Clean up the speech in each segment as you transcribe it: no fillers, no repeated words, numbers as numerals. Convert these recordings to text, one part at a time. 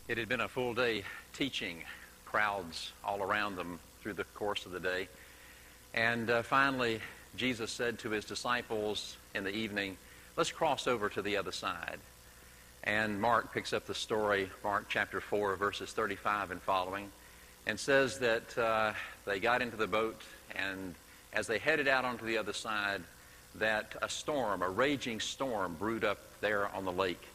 It had been a full day teaching, crowds all around them through the course of the day. And finally, Jesus said to his disciples in the evening, let's cross over to the other side. And Mark picks up the story, Mark chapter 4, verses 35 and following, and says that they got into the boat, and as they headed out onto the other side, that a storm, a raging storm, brewed up there on the lake,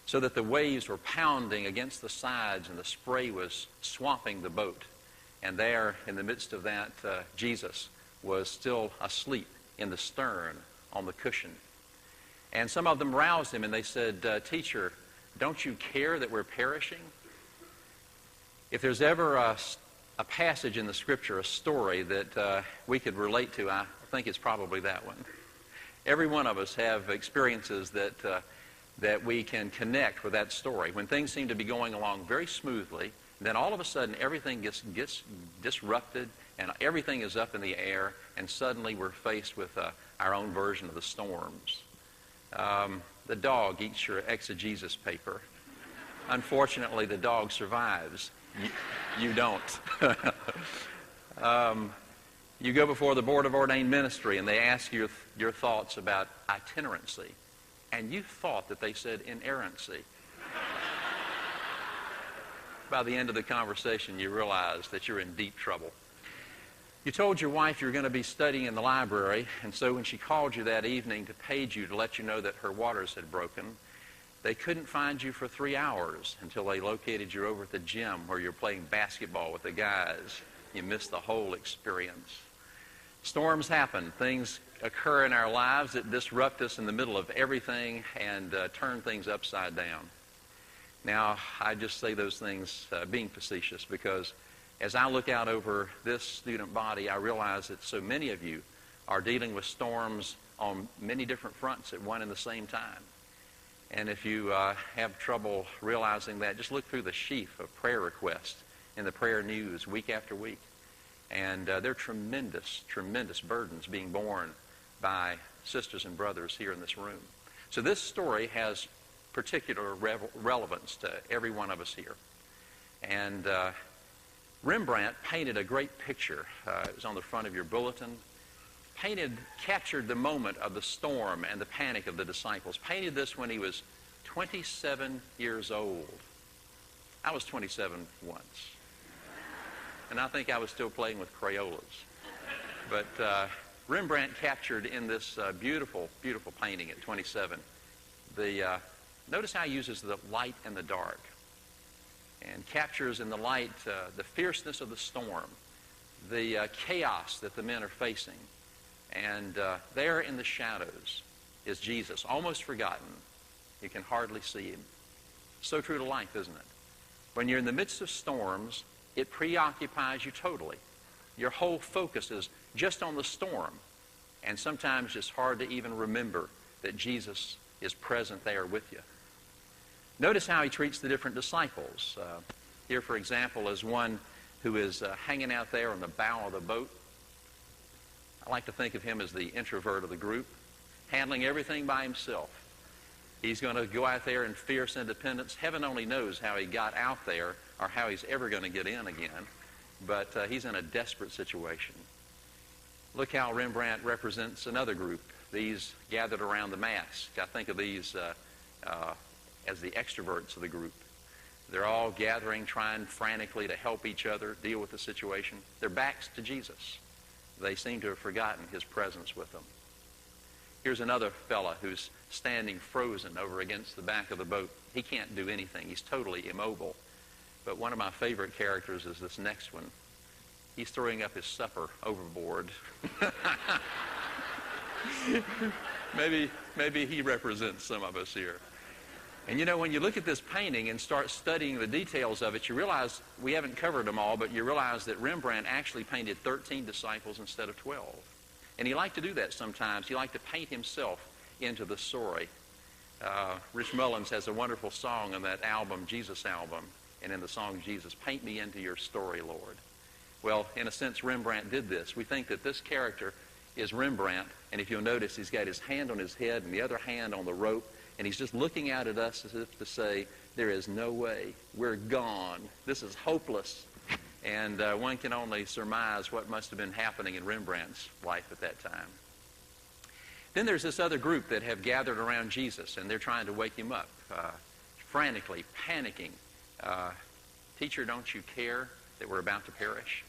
so that the waves were pounding against the sides and the spray was swamping the boat. And there, in the midst of that, Jesus was still asleep in the stern on the cushion. And some of them roused him and they said, Teacher, don't you care that we're perishing? If there's ever a passage in the Scripture, a story that we could relate to, I think it's probably that one. Every one of us have experiences that we can connect with that story. When things seem to be going along very smoothly, then all of a sudden everything gets disrupted and everything is up in the air, and suddenly we're faced with our own version of the storms. The dog eats your exegesis paper. Unfortunately, the dog survives. You don't. You go before the Board of Ordained Ministry and they ask you your thoughts about itinerancy. And you thought that they said inerrancy. By the end of the conversation, you realize that you're in deep trouble. You told your wife you were going to be studying in the library, and so when she called you that evening to page you to let you know that her waters had broken, they couldn't find you for 3 hours until they located you over at the gym where you're playing basketball with the guys. You missed the whole experience. Storms happen. Things occur in our lives that disrupt us in the middle of everything and turn things upside down. Now, I just say those things being facetious because as I look out over this student body, I realize that so many of you are dealing with storms on many different fronts at one and the same time. And if you have trouble realizing that, just look through the sheaf of prayer requests in the prayer news week after week. And there are tremendous, tremendous burdens being borne by sisters and brothers here in this room. So this story has particular relevance to every one of us here. And Rembrandt painted a great picture. It was on the front of your bulletin. Captured the moment of the storm and the panic of the disciples. Painted this when he was 27 years old. I was 27 once. And I think I was still playing with Crayolas. But Rembrandt captured in this beautiful, beautiful painting at 27, notice how he uses the light and the dark, and captures in the light the fierceness of the storm, the chaos that the men are facing. And there in the shadows is Jesus, almost forgotten. You can hardly see him. So true to life, isn't it? When you're in the midst of storms, it preoccupies you totally. Your whole focus is just on the storm. And sometimes it's hard to even remember that Jesus is present there with you. Notice how he treats the different disciples. Here, for example, is one who is hanging out there on the bow of the boat. I like to think of him as the introvert of the group, handling everything by himself. He's going to go out there in fierce independence. Heaven only knows how he got out there or how he's ever going to get in again. But he's in a desperate situation. Look how Rembrandt represents another group, these gathered around the mask. I think of these as the extroverts of the group. They're all gathering, trying frantically to help each other deal with the situation. Their backs to Jesus. They seem to have forgotten his presence with them. Here's another fella who's standing frozen over against the back of the boat. He can't do anything. He's totally immobile. But one of my favorite characters is this next one. He's throwing up his supper overboard. Maybe he represents some of us here. And you know, when you look at this painting and start studying the details of it, you realize, we haven't covered them all, but you realize that Rembrandt actually painted 13 disciples instead of 12. And he liked to do that sometimes. He liked to paint himself into the story. Rich Mullins has a wonderful song on that album, Jesus album, and in the song Jesus, paint me into your story, Lord. Well, in a sense, Rembrandt did this. We think that this character is Rembrandt, and if you'll notice, he's got his hand on his head and the other hand on the rope, And he's just looking out at us as if to say, there is no way. We're gone. This is hopeless. And one can only surmise what must have been happening in Rembrandt's life at that time. Then there's this other group that have gathered around Jesus, and they're trying to wake him up, frantically, panicking. Teacher, don't you care that we're about to perish?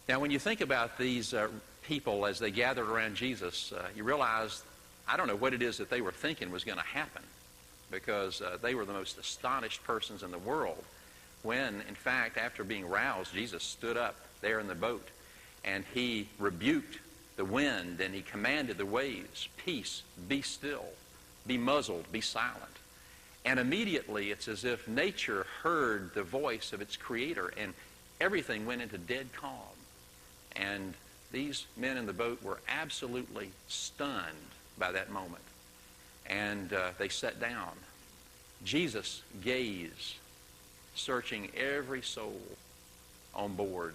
Now, when you think about these people as they gathered around Jesus, you realize, I don't know what it is that they were thinking was going to happen, because they were the most astonished persons in the world when, in fact, after being roused, Jesus stood up there in the boat, and he rebuked the wind, and he commanded the waves, peace, be still, be muzzled, be silent. And immediately it's as if nature heard the voice of its creator, and everything went into dead calm. And these men in the boat were absolutely stunned by that moment. And they sat down. Jesus gazed, searching every soul on board.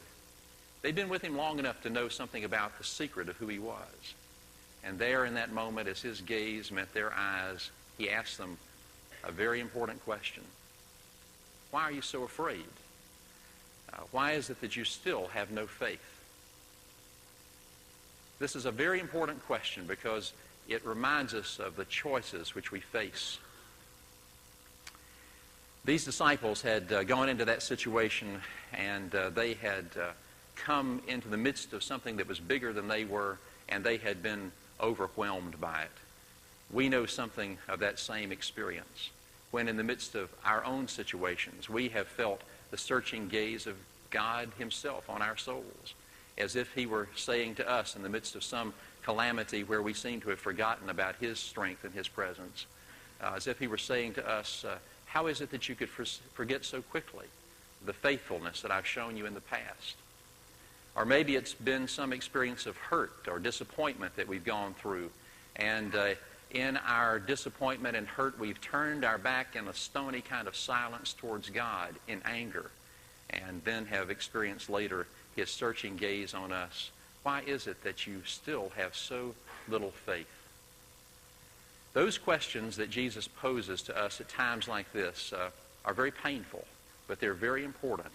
They'd been with him long enough to know something about the secret of who he was. And there in that moment, as his gaze met their eyes, he asked them a very important question. Why are you so afraid? Why is it that you still have no faith? This is a very important question because it reminds us of the choices which we face. These disciples had gone into that situation, and they had come into the midst of something that was bigger than they were, and they had been overwhelmed by it. We know something of that same experience when in the midst of our own situations we have felt the searching gaze of God himself on our souls, as if he were saying to us in the midst of some calamity where we seem to have forgotten about his strength and his presence, as if he were saying to us, how is it that you could forget so quickly the faithfulness that I've shown you in the past? Or maybe it's been some experience of hurt or disappointment that we've gone through. And in our disappointment and hurt, we've turned our back in a stony kind of silence towards God in anger, and then have experienced later his searching gaze on us. Why is it that you still have so little faith? Those questions that Jesus poses to us at times like this are very painful, but they're very important,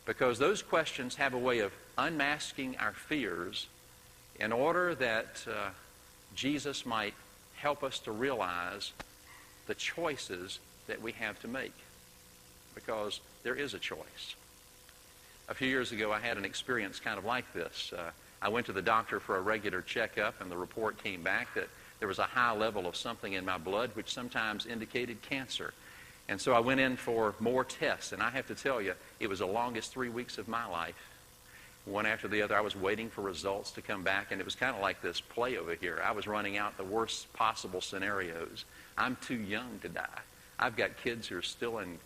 because those questions have a way of unmasking our fears in order that Jesus might help us to realize the choices that we have to make, because there is a choice. A few years ago, I had an experience kind of like this. I went to the doctor for a regular checkup, and the report came back that there was a high level of something in my blood which sometimes indicated cancer. And so I went in for more tests, and I have to tell you, it was the longest 3 weeks of my life. One after the other, I was waiting for results to come back, and it was kind of like this play over here. I was running out the worst possible scenarios. I'm too young to die. I've got kids who are still in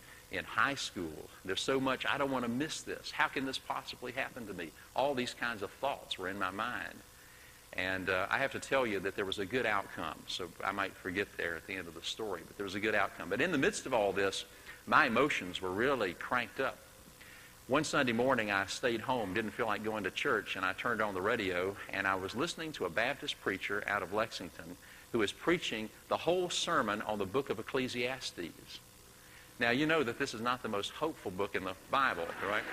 high school. There's so much, I don't want to miss this. How can this possibly happen to me? All these kinds of thoughts were in my mind. And I have to tell you that there was a good outcome. So I might forget there at the end of the story, but there was a good outcome. But in the midst of all this, my emotions were really cranked up. One Sunday morning, I stayed home, didn't feel like going to church, and I turned on the radio, and I was listening to a Baptist preacher out of Lexington who was preaching the whole sermon on the book of Ecclesiastes. Now, you know that this is not the most hopeful book in the Bible, right?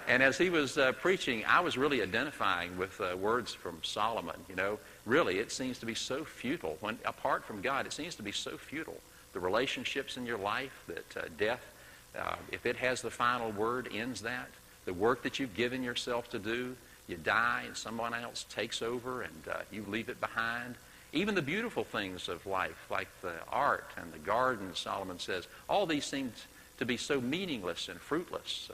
And as he was preaching, I was really identifying with words from Solomon. You know, really, it seems to be so futile. When apart from God, it seems to be so futile. The relationships in your life, that death, if it has the final word, ends that. The work that you've given yourself to do, you die and someone else takes over and you leave it behind. Even the beautiful things of life, like the art and the garden, Solomon says, all these seem to be so meaningless and fruitless.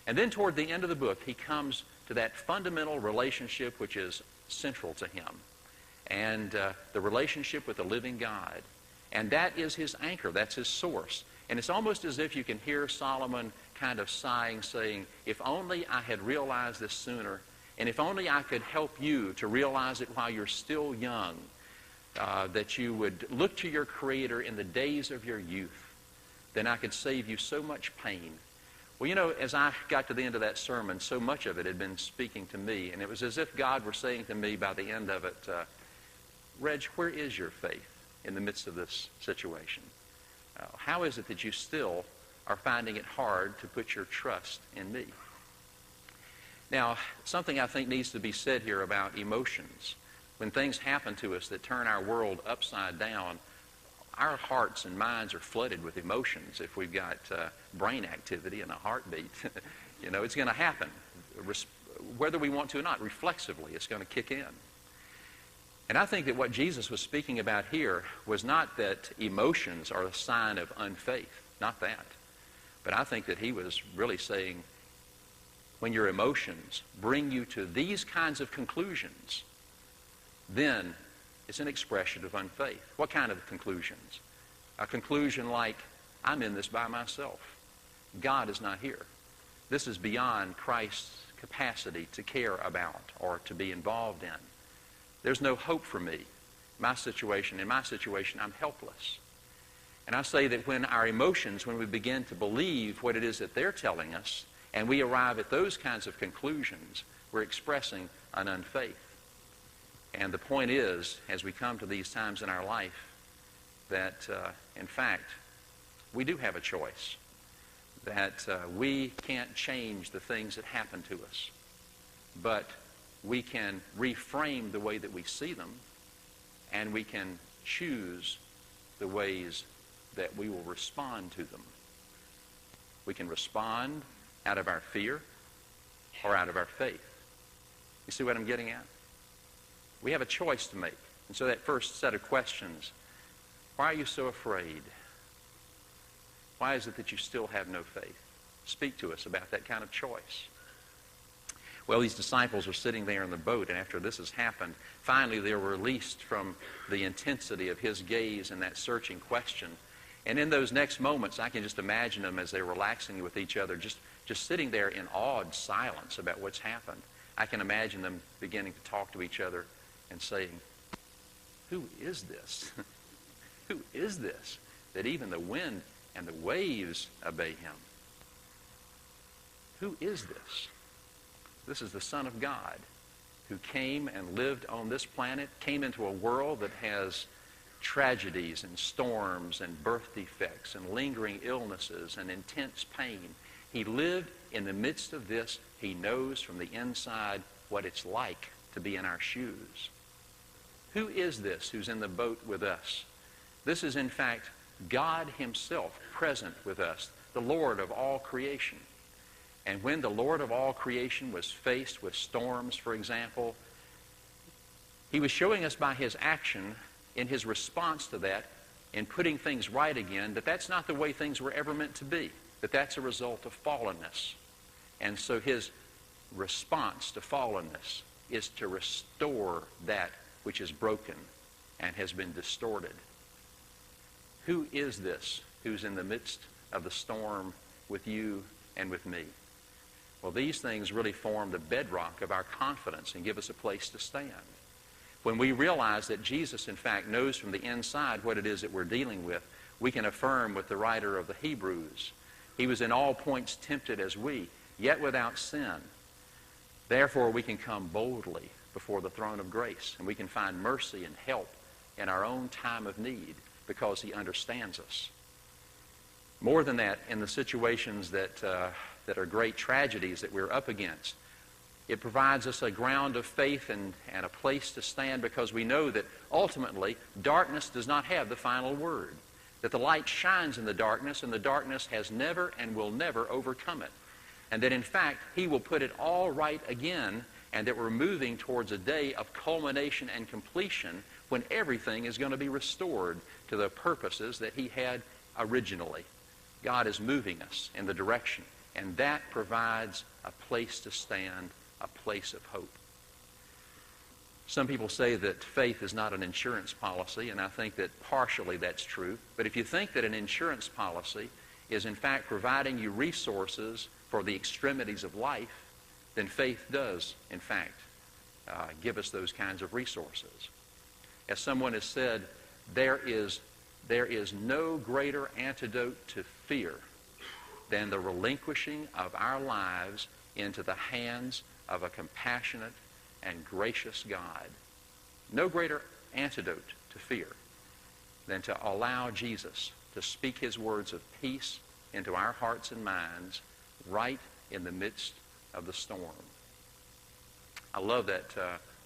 And then toward the end of the book, he comes to that fundamental relationship which is central to him, and the relationship with the living God. And that is his anchor. That's his source. And it's almost as if you can hear Solomon kind of sighing, saying, if only I had realized this sooner, and if only I could help you to realize it while you're still young, that you would look to your Creator in the days of your youth, then I could save you so much pain. Well, you know, as I got to the end of that sermon, so much of it had been speaking to me, and it was as if God were saying to me by the end of it, Reg, where is your faith? in the midst of this situation? How is it that you still are finding it hard to put your trust in me? Now, something I think needs to be said here about emotions. When things happen to us that turn our world upside down, our hearts and minds are flooded with emotions. If we've got brain activity and a heartbeat, it's going to happen. Whether we want to or not, reflexively, it's going to kick in. And I think that what Jesus was speaking about here was not that emotions are a sign of unfaith, not that. But I think that he was really saying, when your emotions bring you to these kinds of conclusions, then it's an expression of unfaith. What kind of conclusions? A conclusion like, I'm in this by myself. God is not here. This is beyond Christ's capacity to care about or to be involved in. There's no hope for me. In my situation, I'm helpless. And I say that when our emotions, when we begin to believe what it is that they're telling us, and we arrive at those kinds of conclusions, we're expressing an unfaith. And the point is, as we come to these times in our life, that in fact, we do have a choice. That we can't change the things that happen to us. But we can reframe the way that we see them, and we can choose the ways that we will respond to them. We can respond out of our fear or out of our faith. You see what I'm getting at? We have a choice to make. And so that first set of questions, why are you so afraid? Why is it that you still have no faith? Speak to us about that kind of choice. Well, these disciples are sitting there in the boat, and after this has happened, finally they're released from the intensity of his gaze and that searching question. And in those next moments, I can just imagine them as they're relaxing with each other, just sitting there in awed silence about what's happened. I can imagine them beginning to talk to each other and saying, who is this? Who is this that even the wind and the waves obey him? Who is this? This is the Son of God who came and lived on this planet, came into a world that has tragedies and storms and birth defects and lingering illnesses and intense pain. He lived in the midst of this. He knows from the inside what it's like to be in our shoes. Who is this who's in the boat with us? This is, in fact, God himself present with us, the Lord of all creation. And when the Lord of all creation was faced with storms, for example, he was showing us by his action, in his response to that, in putting things right again, that that's not the way things were ever meant to be, that that's a result of fallenness. And so his response to fallenness is to restore that which is broken and has been distorted. Who is this who's in the midst of the storm with you and with me? Well, these things really form the bedrock of our confidence and give us a place to stand. When we realize that Jesus, in fact, knows from the inside what it is that we're dealing with, we can affirm with the writer of the Hebrews, he was in all points tempted as we, yet without sin. Therefore, we can come boldly before the throne of grace, and we can find mercy and help in our own time of need because he understands us. More than that, in the situations that are great tragedies that we're up against, it provides us a ground of faith and a place to stand because we know that ultimately darkness does not have the final word, that the light shines in the darkness and the darkness has never and will never overcome it, and that in fact he will put it all right again, and that we're moving towards a day of culmination and completion when everything is going to be restored to the purposes that he had originally. God is moving us in the direction, and that provides a place to stand, a place of hope. Some people say that faith is not an insurance policy, and I think that partially that's true. But if you think that an insurance policy is in fact providing you resources for the extremities of life, then faith does, in fact, give us those kinds of resources. As someone has said, there is no greater antidote to fear than the relinquishing of our lives into the hands of a compassionate and gracious God. No greater antidote to fear. than to allow Jesus to speak his words of peace into our hearts and minds right in the midst of the storm. I love that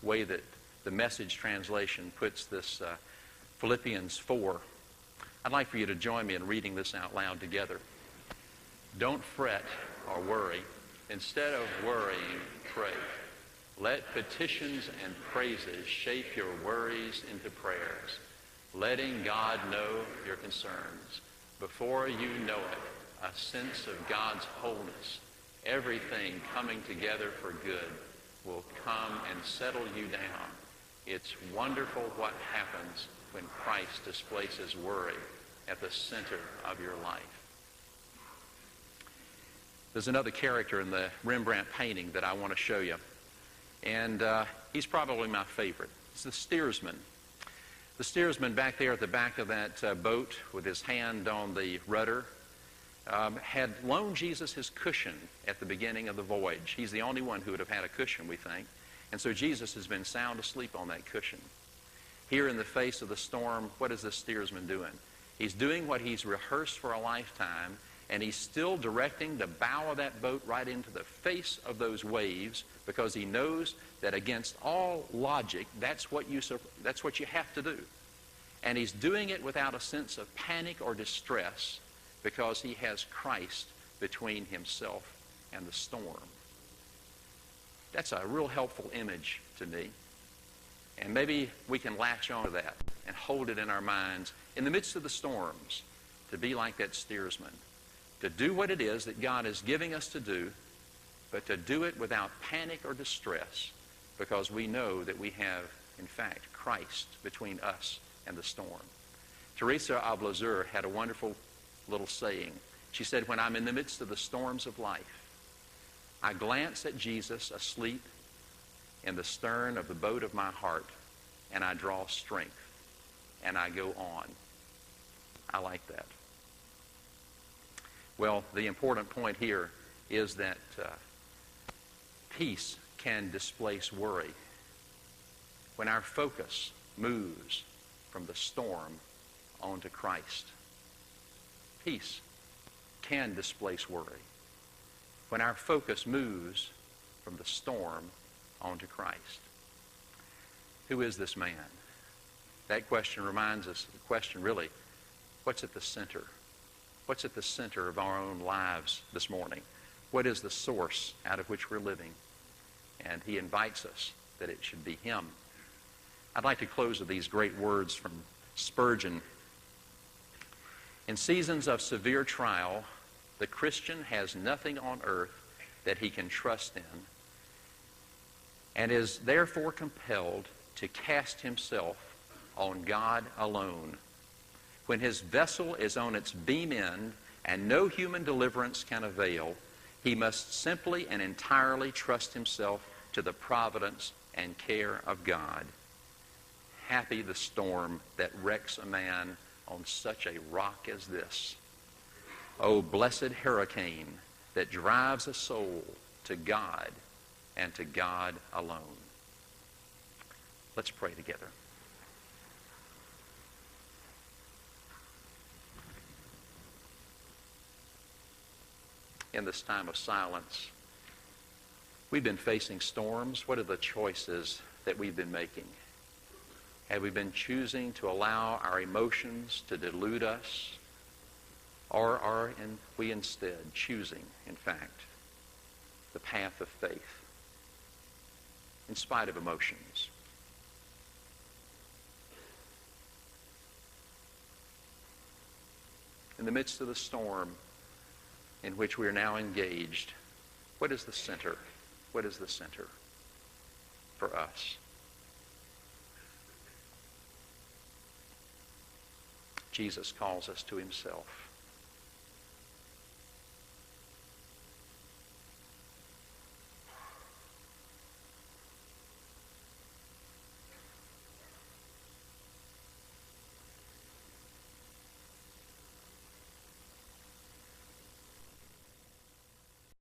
way that the Message translation puts this Philippians 4. I'd like for you to join me in reading this out loud together. Don't fret or worry. Instead of worrying, pray. Let petitions and praises shape your worries into prayers, letting God know your concerns. Before you know it, a sense of God's wholeness, everything coming together for good, will come and settle you down. It's wonderful what happens when Christ displaces worry at the center of your life. There's another character in the Rembrandt painting that I want to show you. And he's probably my favorite. It's the steersman. The steersman back there at the back of that boat with his hand on the rudder had loaned Jesus his cushion at the beginning of the voyage. He's the only one who would have had a cushion, we think. And so Jesus has been sound asleep on that cushion. Here in the face of the storm, what is the steersman doing? He's doing what he's rehearsed for a lifetime, and he's still directing the bow of that boat right into the face of those waves, because he knows that against all logic, that's what you have to do. And he's doing it without a sense of panic or distress, because he has Christ between himself and the storm. That's a real helpful image to me. And maybe we can latch on to that and hold it in our minds in the midst of the storms, to be like that steersman, to do what it is that God is giving us to do, but to do it without panic or distress, because we know that we have, in fact, Christ between us and the storm. Teresa of Lisieux had a wonderful little saying. She said, when I'm in the midst of the storms of life, I glance at Jesus asleep in the stern of the boat of my heart, and I draw strength, and I go on. I like that. Well, the important point here is that peace can displace worry. When our focus moves from the storm onto Christ, peace can displace worry. When our focus moves from the storm onto Christ. Who is this man? That question reminds us, the question really, what's at the center? What's at the center of our own lives this morning? What is the source out of which we're living? And he invites us that it should be him. I'd like to close with these great words from Spurgeon. In seasons of severe trial, the Christian has nothing on earth that he can trust in, and is therefore compelled to cast himself on God alone. When his vessel is on its beam end and no human deliverance can avail, he must simply and entirely trust himself to the providence and care of God. Happy the storm that wrecks a man on such a rock as this. O blessed hurricane that drives a soul to God and to God alone. Let's pray together. In this time of silence, we've been facing storms. What are the choices that we've been making? Have we been choosing to allow our emotions to delude us? Or are we instead choosing, in fact, the path of faith in spite of emotions? In the midst of the storm in which we are now engaged, what is the center? What is the center for us? Jesus calls us to himself.